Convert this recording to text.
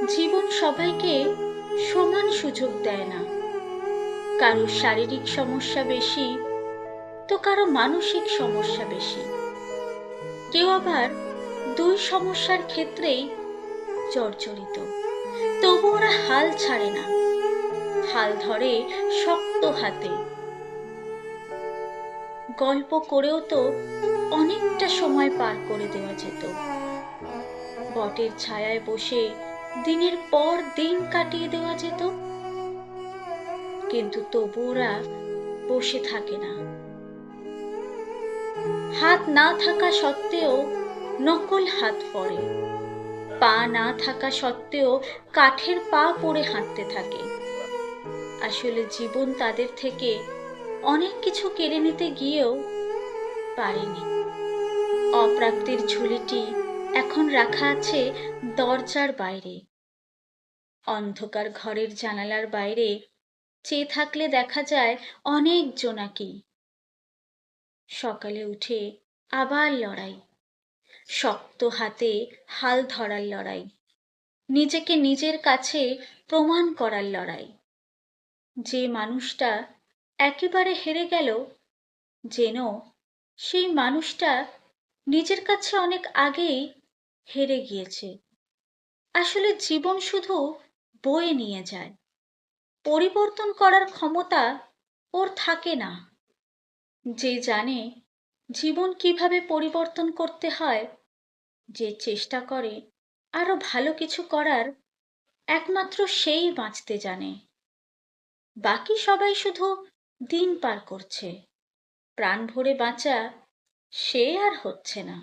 জীবন সবাইকে সমান সুযোগ দেয় না। কারো শারীরিক সমস্যা বেশি, তো কারো মানসিক সমস্যা বেশি। কেউ আবার দুই সমস্যার ক্ষেত্রেই জর্জরিত, তবু ওরা হাল ছাড়ে না, হাল ধরে শক্ত হাতে। গল্প করেও তো অনেকটা সময় পার করে দেওয়া যেত। বটের ছায়ায় বসে দিনের পর দিন কাটিয়ে দেওয়া যেত, কিন্তু তবু ওরা বসে থাকে না। হাত না থাকা সত্ত্বেও নকল হাত পরে, পা না থাকা সত্ত্বেও কাঠের পা পরে হাঁটতে থাকে। আসলে জীবন তাদের থেকে অনেক কিছু কেড়ে নিতে গিয়েও পারেনি। অপ্রাপ্তির ঝুলিটি এখন রাখা আছে দরজার বাইরে। অন্ধকার ঘরের জানালার বাইরে চেয়ে থাকলে দেখা যায় অনেক জোনাকি। সকালে উঠে আবার লড়াই, শক্ত হাতে হাল ধরার লড়াই, নিজেকে নিজের কাছে প্রমাণ করার লড়াই। যে মানুষটা একেবারে হেরে গেল, যেন সেই মানুষটা নিজের কাছে অনেক আগেই হেরে গিয়েছে। আসলে জীবন শুধু বয়ে নিয়ে যায়, পরিবর্তন করার ক্ষমতা ওর থাকে না। যে জানে জীবন কিভাবে পরিবর্তন করতে হয়, যে চেষ্টা করে আরো ভালো কিছু করার, একমাত্র সেই বাঁচতে জানে। বাকি সবাই শুধু দিন পার করছে, প্রাণ ভরে বাঁচা সে আর হচ্ছে না।